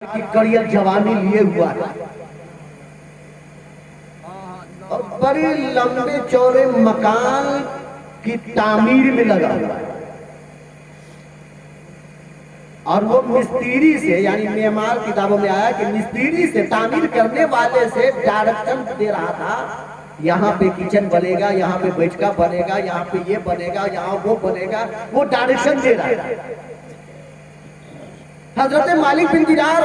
की कड़ियल जवानी लिए हुआ है और बड़े लंबे चौड़े मकान की तामीर में लगा हुआ है और वो मिस्त्री से, यानी मेमार किताबों में आया कि मिस्त्री से, तामीर करने वाले से डायरेक्शन दे रहा था। यहाँ पे किचन बनेगा, यहाँ पे बैठका बनेगा, यहाँ पे ये बनेगा, यहाँ वो बनेगा, वो डायरेक्शन दे रहा है। हजरत मालिक बिन दिनार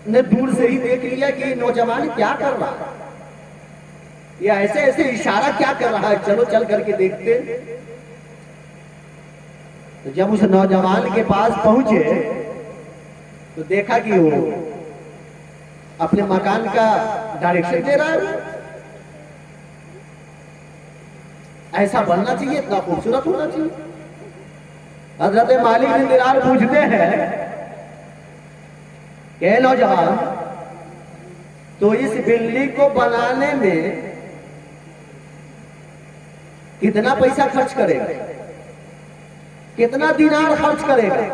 ने दूर से ही देख लिया कि नौजवान क्या कर रहा है, ये ऐसे ऐसे इशारा क्या कर रहा है, चलो चल करके देखते। तो जब उस नौजवान के पास पहुंचे तो देखा कि वो अपने मकान का डायरेक्शन दे रहा है। ऐसा बनना चाहिए, इतना खूबसूरत होना चाहिए। हजरत मालिक बिन दिनार पूछते हैं कि नौजवान, तो इस बिल्डिंग को बनाने में कितना पैसा खर्च करेगा, कितना दिनार खर्च करेगा?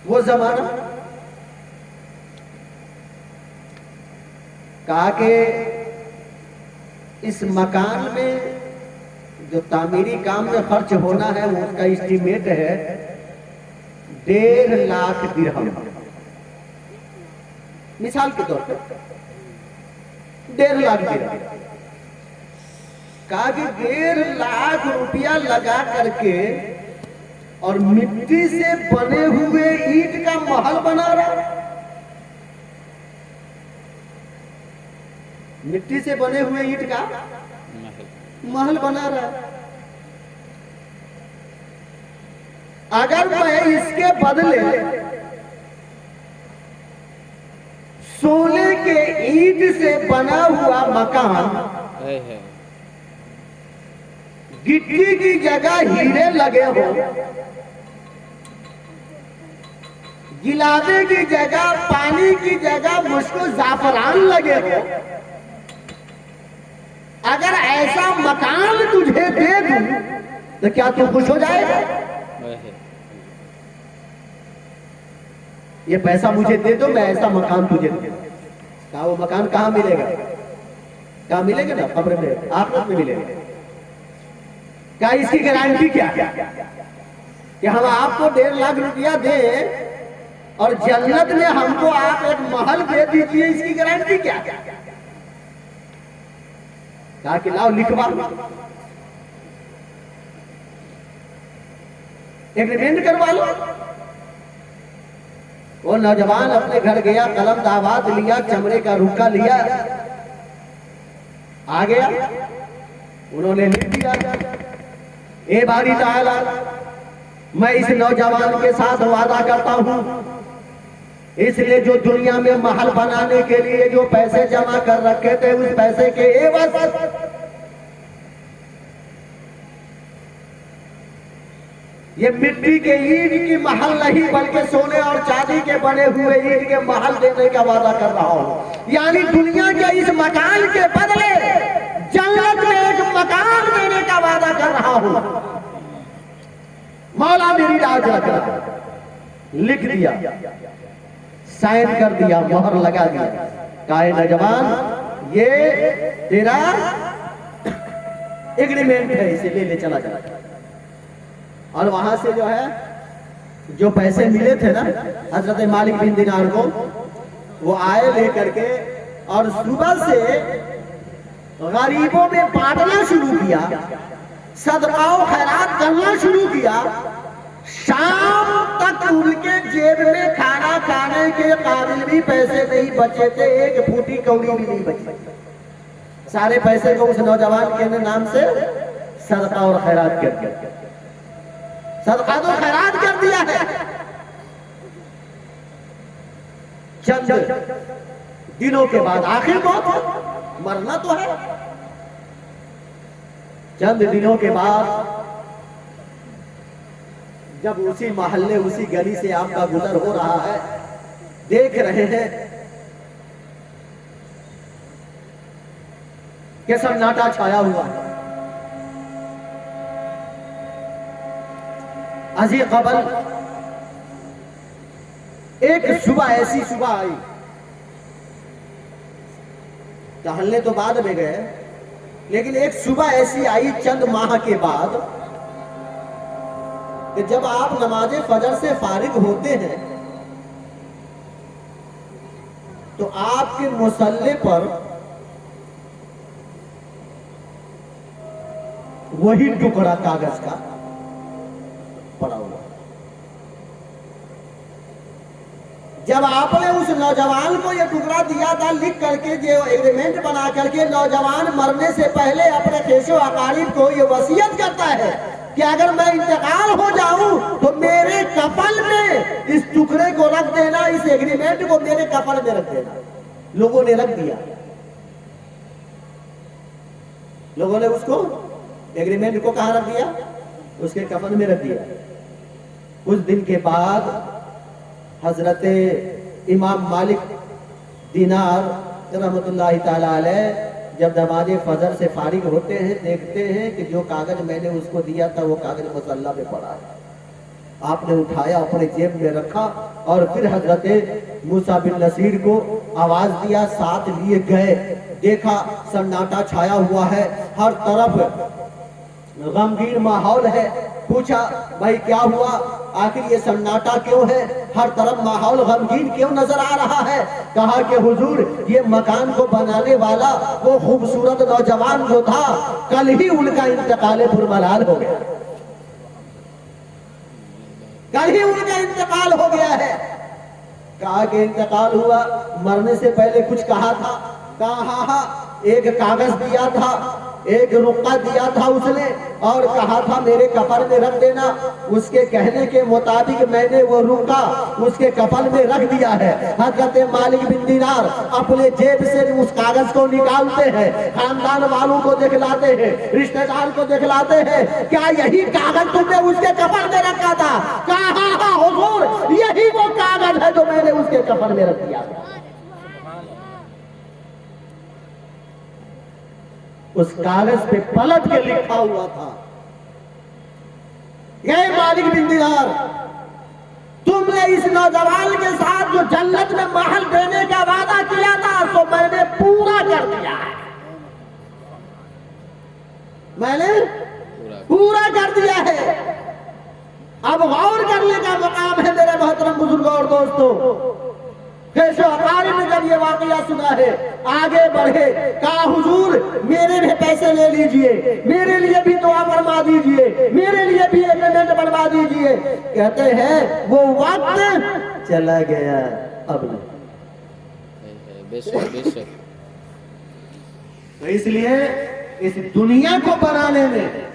वो जमाना कहा कि इस मकान में जो तामीरी काम में खर्च होना है वो उसका एस्टीमेट है 1.5 लाख दिरहम। मिसाल के तौर पर 1.5 लाख दिरहम। कहा कि 1.5 लाख रुपया लगा करके और मिट्टी से बने हुए ईंट का महल बना रहा, मिट्टी से बने हुए ईंट का महल बना रहा है। अगर मैं इसके बदले सोने के ईंट से बना हुआ मकान, गिट्टी की जगह हीरे लगे हो, गिलावे की जगह, पानी की जगह मुझको जाफरान लगे हो, अगर ऐसा मकान तुझे दे दूं तो क्या तू खुश हो जाएगा? ये पैसा मुझे दे दो, मैं ऐसा मकान तुझे दे दूं। क्या वो मकान कहां मिलेगा? कहां मिलेगा? ना कब्र में, आखिरत में मिलेगा। क्या इसकी गारंटी क्या है कि हम आपको 1.5 लाख रुपया दे और जन्नत में हमको आप एक महल दे दीजिए, इसकी गारंटी क्या है? कहा कि लाओ लिखवा, एग्रीमेंट करवा लो। वो नौजवान अपने घर गया, कलम दावात लिया, चमड़े का रुक्का लिया, आ गया, उन्होंने लिख दिया, ए बारी ताला, मैं इस नौजवान के साथ वादा करता हूं, इसलिए जो दुनिया में महल बनाने के लिए जो पैसे जमा कर रखे थे, उस पैसे के एवज ये मिट्टी के ईंट की महल नहीं बल्कि सोने और चांदी के बने हुए ईंट के महल देने का वादा कर रहा हूं। यानी दुनिया के इस मकान के बदले जन्नत में एक मकान देने का वादा कर रहा हूं। मौला मेरी राज रखना। लिख दिया, साइन कर दिया, मोहर लगा दिया। काहे नौजवान, ये तेरा एग्रीमेंट है, इसे ले ले चला जा। और वहां से जो है, जो पैसे मिले थे ना हजरत मालिक बिन दिनार को, वो आए लेकर के और सुबह से गरीबों में बांटना शुरू किया, सदका और खैरात करना शुरू किया। शाम तक उनके जेब में खाना खाने के काबिल भी पैसे नहीं बचे थे, एक फूटी कौड़ी भी नहीं बची। सारे पैसे को उस नौजवान के नाम से सदका और खैरात कर दिया। सदका तो खैरात कर दिया है। चंद दिनों के बाद, आखिर मौत, मरना तो है, चंद दिनों के बाद जब उसी मोहल्ले, उसी गली से आपका गुजर हो रहा है, देख रहे हैं कि सन्नाटा छाया हुआ है। अजी कबल एक सुबह ऐसी सुबह आई, टहलने तो बाद में गए, लेकिन एक सुबह ऐसी आई चंद माह के बाद कि जब आप नमाज फजर से फारिग होते हैं तो आपके मुसल्ले पर वही टुकड़ा कागज का पड़ा हुआ। जब आपने उस नौजवान को यह टुकड़ा दिया था लिख करके, जो एग्रीमेंट बना करके, नौजवान मरने से पहले अपने खेशो अकारीब को यह वसीयत करता है कि अगर मैं इंतकाल हो जाऊं तो मेरे कफन में इस टुकड़े को रख देना, इस एग्रीमेंट को मेरे कफन में रख देना। लोगों ने रख दिया, लोगों ने उसको एग्रीमेंट को कहां रख दिया? उसके कफन में रख दिया। कुछ दिन के बाद हजरत इमाम मालिक दीनार रहमतुल्लाहि ताला अलैह जब नमाज फजर से फारिग होते हैं, देखते हैं कि जो कागज मैंने उसको दिया था वो कागज मुसल्ला पे पड़ा है। आपने उठाया, अपने जेब में रखा और फिर हजरत मूसा बिन नसीर को आवाज दिया, साथ लिए गए। देखा सन्नाटा छाया हुआ है, हर तरफ गमगीन माहौल है। पूछा भाई क्या हुआ, आखिर ये सन्नाटा क्यों है, हर तरफ माहौल गमगीन क्यों नजर आ रहा है? कहा कि हुजूर, ये मकान को बनाने वाला वो खूबसूरत नौजवान जो था, कल ही उनका इंतकाल पुरमलाल हो गया, कल ही उनका इंतकाल हो गया है। कहा कि इंतकाल हुआ, मरने से पहले कुछ कहा था? कहा हाँ, एक कागज दिया था, एक रुक्का दिया था उसने और कहा था मेरे कफन में रख देना। उसके कहने के मुताबिक मैंने वो रुक्का उसके कफन में रख दिया है। हजरत मालिक बिन दीनार अपने जेब से उस कागज को निकालते हैं, खानदान वालों को दिखलाते हैं, रिश्तेदार को दिखलाते हैं, क्या यही कागज तुमने उसके कफन में रखा था? कहा हाँ हुजूर, यही वो कागज है जो मैंने उसके कफन में रख दिया था। उस कागज पे पलट के लिखा हुआ था, ये मालिक बिन दीनार, तुमने इस नौजवान के साथ जो जन्नत में महल देने का वादा किया था तो मैंने पूरा कर दिया है, मैंने पूरा कर दिया है। अब गौर करने का मकाम है मेरे मोहतरम बुजुर्गों और दोस्तों। कैसे अकारीब ने जब ये वाकया सुना है, आगे बढ़े, कहा हुजूर मेरे भी पैसे ले लीजिए, मेरे लिए भी दुआ फरमा दीजिए, मेरे लिए भी एग्रीमेंट बनवा दीजिए। कहते हैं वो वक्त चला गया, अब नहीं। बेशक। तो इसलिए इस दुनिया को बनाने में